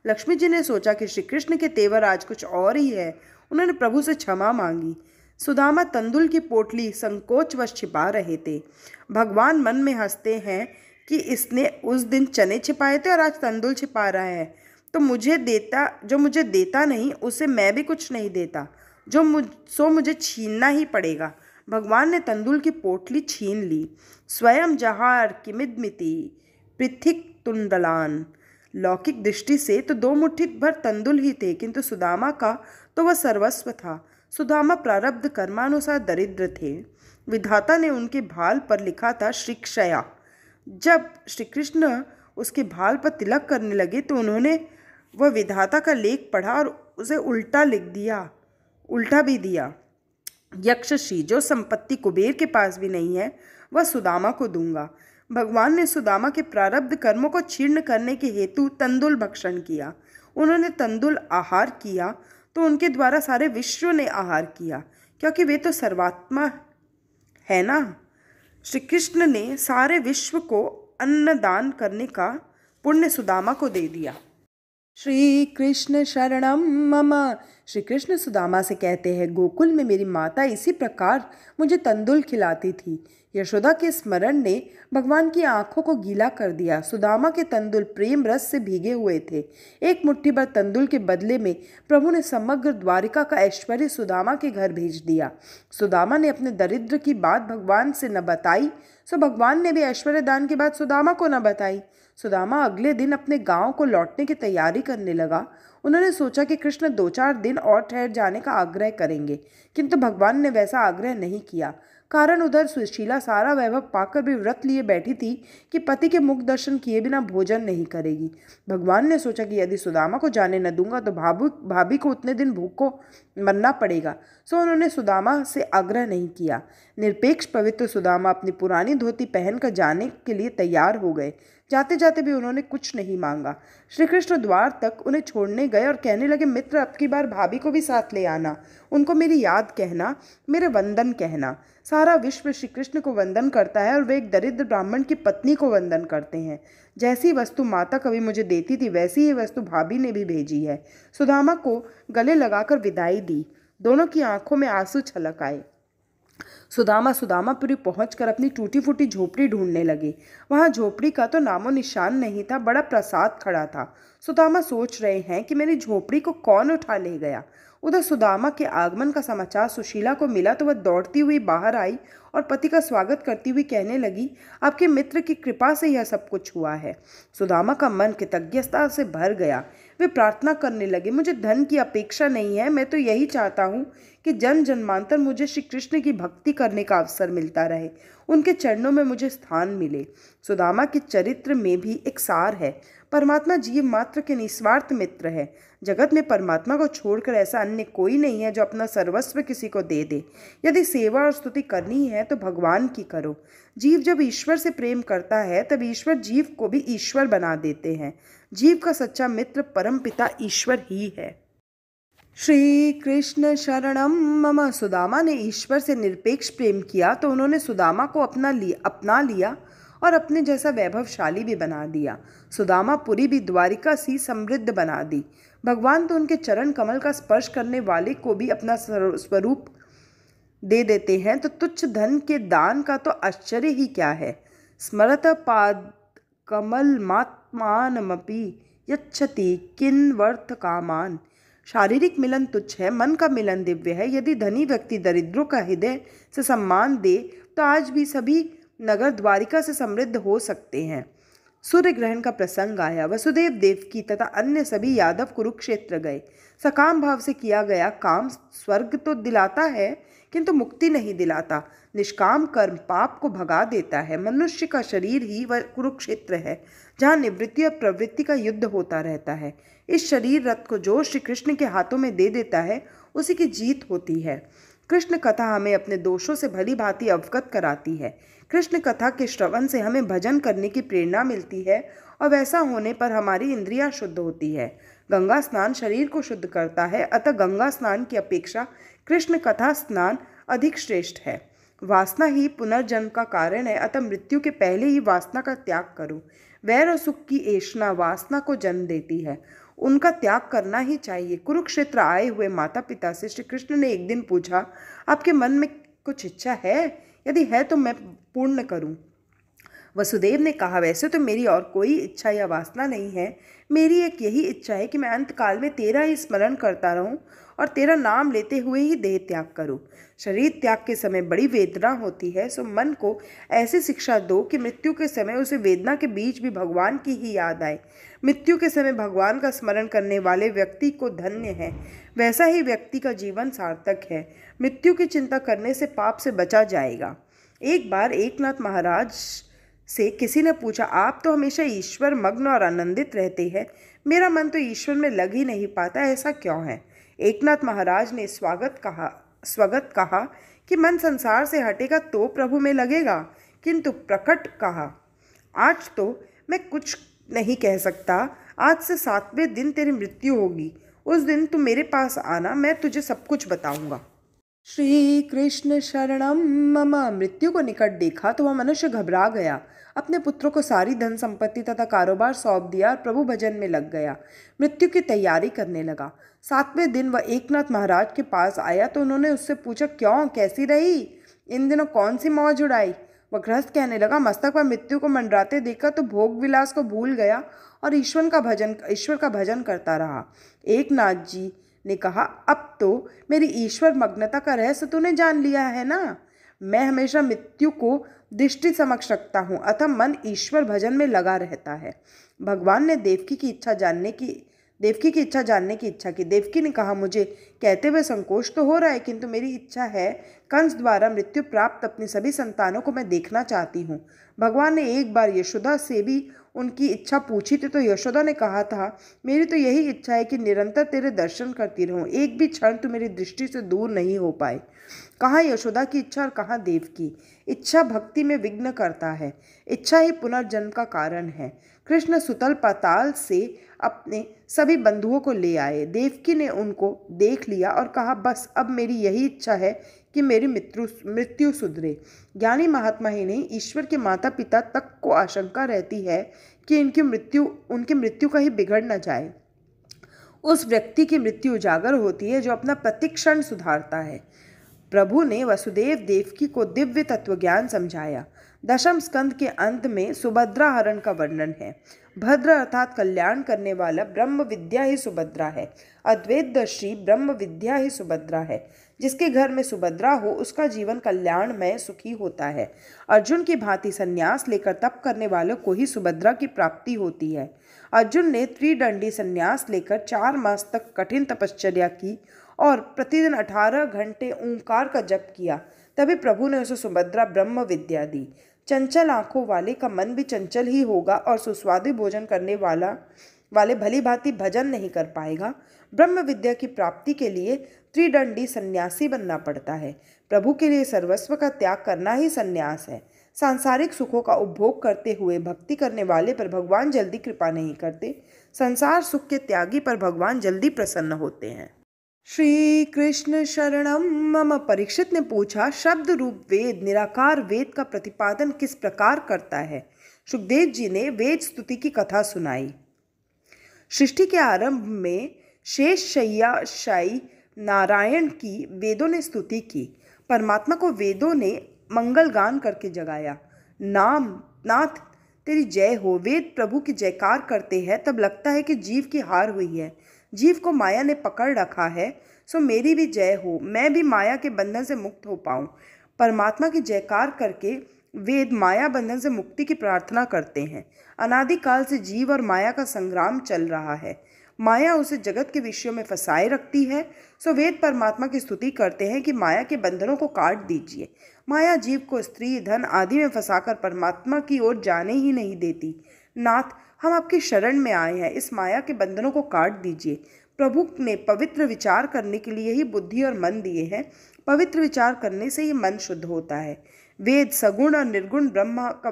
लक्ष्मी जी ने सोचा कि श्री कृष्ण के तेवर आज कुछ और ही है। उन्होंने प्रभु से क्षमा मांगी। सुदामा तंदुल की पोटली संकोचवश छिपा रहे थे। भगवान मन में हंसते हैं कि इसने उस दिन चने छिपाए थे और आज तंदुल छिपा रहा है, तो जो मुझे देता नहीं उसे मैं भी कुछ नहीं देता, सो मुझे छीनना ही पड़ेगा। भगवान ने तंदुल की पोटली छीन ली। स्वयं जहार किमिदमिति पृथिक तुंडलान। लौकिक दृष्टि से तो 2 मुट्ठी भर तंदुल ही थे, किंतु सुदामा का तो वह सर्वस्व था। सुदामा प्रारब्ध कर्मानुसार दरिद्र थे। विधाता ने उनके भाल पर लिखा था श्रीक्षया। जब श्री कृष्ण उसके भाल पर तिलक करने लगे तो उन्होंने वह विधाता का लेख पढ़ा और उसे उल्टा भी दिया। यक्षश्री, जो संपत्ति कुबेर के पास भी नहीं है, वह सुदामा को दूंगा। भगवान ने सुदामा के प्रारब्ध कर्मों को छीर्ण करने के हेतु तंदुल भक्षण किया। उन्होंने तंदुल आहार किया तो उनके द्वारा सारे विश्व ने आहार किया, क्योंकि वे तो सर्वात्मा है ना। श्री कृष्ण ने सारे विश्व को अन्नदान करने का पुण्य सुदामा को दे दिया। श्री कृष्ण शरणम मम। श्री कृष्ण सुदामा से कहते हैं, गोकुल में मेरी माता इसी प्रकार मुझे तंदुल खिलाती थी। यशोदा के स्मरण ने भगवान की आंखों को गीला कर दिया। सुदामा के तंदुल प्रेम रस से भीगे हुए थे। एक मुट्ठी भर तंदुल के बदले में प्रभु ने समग्र द्वारिका का ऐश्वर्य सुदामा के घर भेज दिया। सुदामा ने अपने दरिद्र की बात भगवान से न बताई, सो भगवान ने भी ऐश्वर्य दान की बात सुदामा को न बताई। सुदामा अगले दिन अपने गांव को लौटने की तैयारी करने लगा। उन्होंने सोचा कि कृष्ण 2-4 दिन और ठहर जाने का आग्रह करेंगे, किंतु भगवान ने वैसा आग्रह नहीं किया। कारण उधर सुशीला सारा वैभव पाकर भी व्रत लिए बैठी थी कि पति के मुख दर्शन किए बिना भोजन नहीं करेगी। भगवान ने सोचा कि यदि सुदामा को जाने न दूंगा तो भाभी को उतने दिन भूख को मरना पड़ेगा, सो उन्होंने सुदामा से आग्रह नहीं किया। निरपेक्ष पवित्र सुदामा अपनी पुरानी धोती पहनकर जाने के लिए तैयार हो गए। जाते जाते भी उन्होंने कुछ नहीं मांगा। श्री कृष्ण द्वार तक उन्हें छोड़ने गए और कहने लगे, मित्र, अब की बार भाभी को भी साथ ले आना। उनको मेरी याद कहना, मेरे वंदन कहना। सारा विश्व श्री कृष्ण को वंदन करता है और वे एक दरिद्र ब्राह्मण की पत्नी को वंदन करते हैं। जैसी वस्तु माता कभी मुझे देती थी, वैसी ही वस्तु भाभी ने भी भेजी है। सुदामा को गले लगाकर विदाई दी। दोनों की आंखों में आंसू छलक आए। सुदामा सुदामापुरी पहुंचकर अपनी टूटी फूटी झोपड़ी ढूंढने लगे। वहां झोपड़ी का तो नामो निशान नहीं था, बड़ा प्रासाद खड़ा था। सुदामा सोच रहे हैं कि मेरी झोपड़ी को कौन उठा ले गया। उधर सुदामा के आगमन का समाचार सुशीला को मिला तो वह दौड़ती हुई बाहर आई और पति का स्वागत करती हुई कहने लगी, आपके मित्र की कृपा से यह सब कुछ हुआ है। सुदामा का मन कृतज्ञता से भर गया। वे प्रार्थना करने लगे, मुझे धन की अपेक्षा नहीं है, मैं तो यही चाहता हूँ कि जन्म जन्मांतर मुझे श्री कृष्ण की भक्ति करने का अवसर मिलता रहे, उनके चरणों में मुझे स्थान मिले। सुदामा के चरित्र में भी एक सार है। परमात्मा जीव मात्र के निस्वार्थ मित्र है। जगत में परमात्मा को छोड़कर ऐसा अन्य कोई नहीं है जो अपना सर्वस्व किसी को दे दे। यदि सेवा और स्तुति करनी है तो भगवान की करो। जीव जब ईश्वर से प्रेम करता है तब ईश्वर जीव को भी ईश्वर बना देते हैं। जीव का सच्चा मित्र परमपिता ईश्वर ही है। श्री कृष्ण शरणम मम। सुदामा ने ईश्वर से निरपेक्ष प्रेम किया तो उन्होंने सुदामा को अपना लिया और अपने जैसा वैभवशाली भी बना दिया। सुदामापुरी भी द्वारिका सी समृद्ध बना दी। भगवान तो उनके चरण कमल का स्पर्श करने वाले को भी अपना स्वरूप दे देते हैं, तो तुच्छ धन के दान का तो आश्चर्य ही क्या है। स्मरत पाद कमल मात्मानमपि यच्छति किन्वर्थ कामान। शारीरिक मिलन तुच्छ है, मन का मिलन दिव्य है। यदि धनी व्यक्ति दरिद्रों का हृदय से सम्मान दे तो आज भी सभी नगर द्वारिका से समृद्ध हो सकते हैं। सूर्य ग्रहण का प्रसंग आया। वसुदेव देवकी तथा अन्य सभी यादव कुरुक्षेत्र गए। सकाम भाव से किया गया काम स्वर्ग तो दिलाता है किंतु मुक्ति नहीं दिलाता। निष्काम कर्म पाप को भगा देता है। मनुष्य का शरीर ही वह कुरुक्षेत्र है जहाँ निवृत्ति और प्रवृत्ति का युद्ध होता रहता है। इस शरीर रथ को जो श्री कृष्ण के हाथों में दे देता है उसी की जीत होती है। कृष्ण कथा हमें अपने दोषों से भली भांति अवगत कराती है। कृष्ण कथा के श्रवण से हमें भजन करने की प्रेरणा मिलती है और वैसा होने पर हमारी इंद्रियां शुद्ध होती है। गंगा स्नान शरीर को शुद्ध करता है, अतः गंगा स्नान की अपेक्षा कृष्ण कथा स्नान अधिक श्रेष्ठ है। वासना ही पुनर्जन्म का कारण है, अतः मृत्यु के पहले ही वासना का त्याग करो। वैर और सुख की ऐषणा वासना को जन्म देती है, उनका त्याग करना ही चाहिए। कुरुक्षेत्र आए हुए माता पिता से श्री कृष्ण ने एक दिन पूछा, आपके मन में कुछ इच्छा है? यदि है तो मैं पूर्ण करूं। वसुदेव ने कहा, वैसे तो मेरी और कोई इच्छा या वासना नहीं है। मेरी एक यही इच्छा है कि मैं अंत काल में तेरा ही स्मरण करता रहूं और तेरा नाम लेते हुए ही देह त्याग करूं। शरीर त्याग के समय बड़ी वेदना होती है, सो मन को ऐसी शिक्षा दो कि मृत्यु के समय उसे वेदना के बीच भी भगवान की ही याद आए। मृत्यु के समय भगवान का स्मरण करने वाले व्यक्ति को धन्य है। वैसा ही व्यक्ति का जीवन सार्थक है। मृत्यु की चिंता करने से पाप से बचा जाएगा। एक बार एकनाथ महाराज से किसी ने पूछा, आप तो हमेशा ईश्वर मग्न और आनंदित रहते हैं, मेरा मन तो ईश्वर में लग ही नहीं पाता, ऐसा क्यों है? एकनाथ महाराज ने स्वगत कहा कि मन संसार से हटेगा तो प्रभु में लगेगा, किंतु प्रकट कहा, आज तो मैं कुछ नहीं कह सकता। आज से 7वें दिन तेरी मृत्यु होगी। उस दिन तू मेरे पास आना, मैं तुझे सब कुछ बताऊंगा। श्री कृष्ण शरणम मम। मृत्यु को निकट देखा तो वह मनुष्य घबरा गया। अपने पुत्रों को सारी धन संपत्ति तथा कारोबार सौंप दिया और प्रभु भजन में लग गया। मृत्यु की तैयारी करने लगा। 7वें दिन वह एकनाथ महाराज के पास आया तो उन्होंने उससे पूछा, क्यों, कैसी रही? इन दिनों कौन सी मौज उड़ाई? वह गृहस्थ कहने लगा, मस्तक पर मृत्यु को मंडराते देखा तो भोग विलास को भूल गया और ईश्वर का भजन करता रहा। एकनाथ जी ने कहा, अब तो मेरी ईश्वर मग्नता का रहस्य तूने जान लिया है ना। मैं हमेशा मृत्यु को दृष्टि समक्ष रखता हूँ, अतः मन ईश्वर भजन में लगा रहता है। भगवान ने देवकी की इच्छा जानने की इच्छा की। देवकी ने कहा, मुझे कहते हुए संकोच तो हो रहा है, किंतु मेरी इच्छा है कंस द्वारा मृत्यु प्राप्त अपनी सभी संतानों को मैं देखना चाहती हूँ। भगवान ने एक बार यशोदा से भी उनकी इच्छा पूछी थी तो यशोदा ने कहा था, मेरी तो यही इच्छा है कि निरंतर तेरे दर्शन करती रहूं, एक भी क्षण तू मेरी दृष्टि से दूर नहीं हो पाए। कहाँ यशोदा की इच्छा और कहाँ देव की इच्छा भक्ति में विघ्न करता है। इच्छा ही पुनर्जन्म का कारण है। कृष्ण सुतल पाताल से अपने सभी बंधुओं को ले आए। देवकी ने उनको देख लिया और कहा, बस अब मेरी यही इच्छा है कि मेरी मृत्यु सुधरे। ज्ञानी महात्मा ही नहीं, ईश्वर के माता पिता तक को आशंका रहती है कि उनकी मृत्यु का ही बिगड़ न जाए। उस व्यक्ति की मृत्यु उजागर होती है जो अपना प्रतिक्षण सुधारता है। प्रभु ने वसुदेव देवकी को दिव्य तत्वज्ञान समझाया। दशम स्कंद के अंत में सुभद्रा हरण का वर्णन है। भद्र अर्थात कल्याण करने वाला ब्रह्म विद्या ही सुभद्रा है। अद्वैतदर्शी ब्रह्म विद्या ही सुभद्रा है। जिसके घर में सुभद्रा हो उसका जीवन कल्याणमय सुखी होता है। अर्जुन की भांति संन्यास लेकर तप करने वालों को ही सुभद्रा की प्राप्ति होती है। अर्जुन ने त्रिदंडी संन्यास लेकर 4 मास तक कठिन तपश्चर्या की और प्रतिदिन 18 घंटे ओंकार का जप किया। तभी प्रभु ने उसे सुभद्रा ब्रह्म विद्या दी। चंचल आंखों वाले का मन भी चंचल ही होगा और सुस्वादु भोजन करने वाले भली भांति भजन नहीं कर पाएगा। ब्रह्म विद्या की प्राप्ति के लिए त्रिदंडी सन्यासी बनना पड़ता है। प्रभु के लिए सर्वस्व का त्याग करना ही सन्यास है। सांसारिक सुखों का उपभोग करते हुए भक्ति करने वाले पर भगवान जल्दी कृपा नहीं करते। संसार सुख के त्यागी पर भगवान जल्दी प्रसन्न होते हैं। श्री कृष्ण शरणम मम। परीक्षित ने पूछा, शब्द रूप वेद निराकार वेद का प्रतिपादन किस प्रकार करता है? सुखदेव जी ने वेद स्तुति की कथा सुनाई। सृष्टि के आरंभ में शेष शय्याशायी नारायण की वेदों ने स्तुति की। परमात्मा को वेदों ने मंगल गान करके जगाया। नाथ तेरी जय हो। वेद प्रभु की जयकार करते हैं तब लगता है कि जीव की हार हुई है। जीव को माया ने पकड़ रखा है, सो मेरी भी जय हो, मैं भी माया के बंधन से मुक्त हो पाऊं। परमात्मा की जयकार करके वेद माया बंधन से मुक्ति की प्रार्थना करते हैं। अनादिकाल से जीव और माया का संग्राम चल रहा है। माया उसे जगत के विषयों में फंसाए रखती है, सो वेद परमात्मा की स्तुति करते हैं कि माया के बंधनों को काट दीजिए। माया जीव को स्त्री धन आदि में फंसाकर परमात्मा की ओर जाने ही नहीं देती। नाथ, हम आपकी शरण में आए हैं, इस माया के बंधनों को काट दीजिए। प्रभु ने पवित्र विचार करने के लिए ही बुद्धि और मन दिए हैं। पवित्र विचार करने से ही मन शुद्ध होता है। वेद सगुण और निर्गुण ब्रह्म का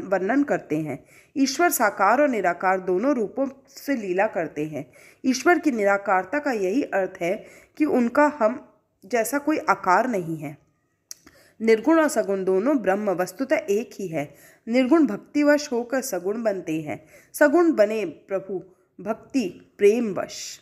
वर्णन करते हैं। ईश्वर साकार और निराकार दोनों रूपों से लीला करते हैं। ईश्वर की निराकारता का यही अर्थ है कि उनका हम जैसा कोई आकार नहीं है। निर्गुण और सगुण दोनों ब्रह्म वस्तुतः एक ही है। निर्गुण भक्तिवश होकर सगुण बनते हैं। सगुण बने प्रभु भक्ति प्रेमवश।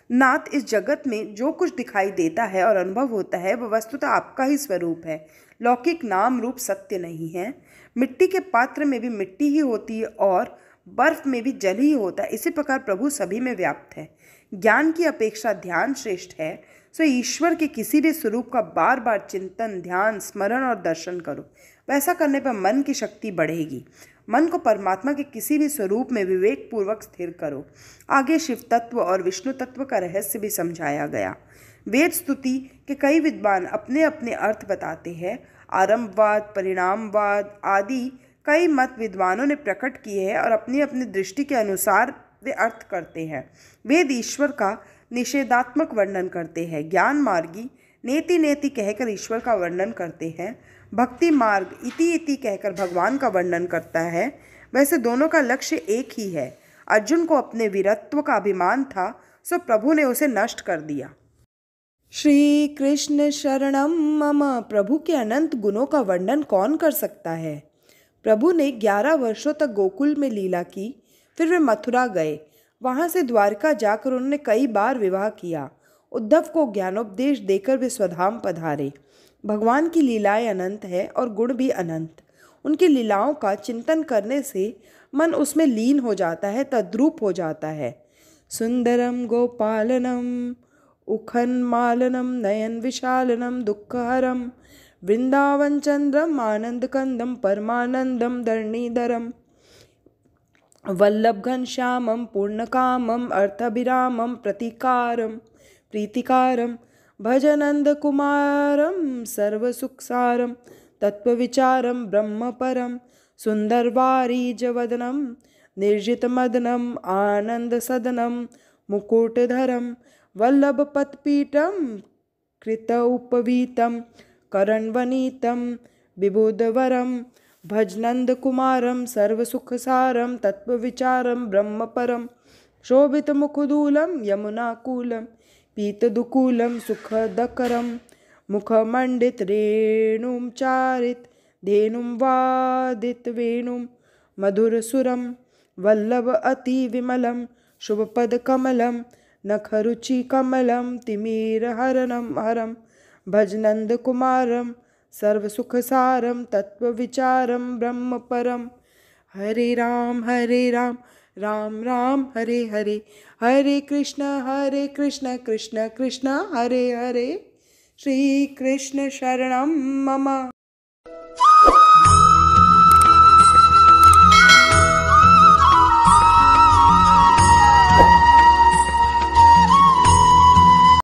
नाथ, इस जगत में जो कुछ दिखाई देता है और अनुभव होता है वह वस्तुतः आपका ही स्वरूप है। लौकिक नाम रूप सत्य नहीं है। मिट्टी के पात्र में भी मिट्टी ही होती है और बर्फ में भी जल ही होता है। इसी प्रकार प्रभु सभी में व्याप्त है। ज्ञान की अपेक्षा ध्यान श्रेष्ठ है। सो ईश्वर के किसी भी स्वरूप का बार बार चिंतन, ध्यान, स्मरण और दर्शन करो। वैसा करने पर मन की शक्ति बढ़ेगी। मन को परमात्मा के किसी भी स्वरूप में विवेक पूर्वक स्थिर करो। आगे शिव तत्व और विष्णु तत्व का रहस्य भी समझाया गया। वेद स्तुति के कई विद्वान अपने अपने अर्थ बताते हैं। आरंभवाद, परिणामवाद आदि कई मत विद्वानों ने प्रकट किए हैं और अपनी अपनी दृष्टि के अनुसार वे अर्थ करते हैं। वेद ईश्वर का निषेधात्मक वर्णन करते हैं। ज्ञान मार्गी नेति नेति कहकर ईश्वर का वर्णन करते हैं। भक्ति मार्ग इति इति कहकर भगवान का वर्णन करता है। वैसे दोनों का लक्ष्य एक ही है। अर्जुन को अपने वीरत्व का अभिमान था, सो प्रभु ने उसे नष्ट कर दिया। श्री कृष्ण शरणम मम। प्रभु के अनंत गुणों का वर्णन कौन कर सकता है? प्रभु ने 11 वर्षों तक गोकुल में लीला की, फिर वे मथुरा गए। वहाँ से द्वारका जाकर उन्होंने कई बार विवाह किया। उद्धव को ज्ञानोपदेश देकर वे स्वधाम पधारे। भगवान की लीलाएं अनंत है और गुण भी अनंत। उनकी लीलाओं का चिंतन करने से मन उसमें लीन हो जाता है, तद्रूप हो जाता है। सुंदरम गोपालनम उखन्मालनम नयन विशालनम दुःखहरम वृंदावन चंद्रम आनंद कंदम परमानंदम धरणीधरम वल्लभ घनश्यामम पूर्णकामम अर्थभिरामम प्रीतिकारम भजनंद कुमारम सर्वसुखसारम तत्वविचारम ब्रह्मपरम सुंदरवारीजवदनम निर्जितमदनम आनंदसदनम मुकुटधरम वल्लभपत्पीठम कृत उपवीतम करणवनीतम विबुधवरम भजनंद कुमारम सर्वसुखसारम तत्वविचारम ब्रह्मपरम शोभितमुखदूलम यमुनाकूलम पीतदुकूलम सुखदकरम मुखमंडित रेणुम चारित धेनुम वादित वेणुम मधुरसुरम वल्लभ अति विमलम शुभपद कमलम नखरुचि कमलम तिमिरहरणम हरम भज नंद कुमारम सर्वसुखसारं तत्त्वविचारं ब्रह्मपरं। हरे राम राम राम हरे हरे, हरे कृष्ण कृष्ण कृष्ण हरे हरे। श्री कृष्ण शरणं मम।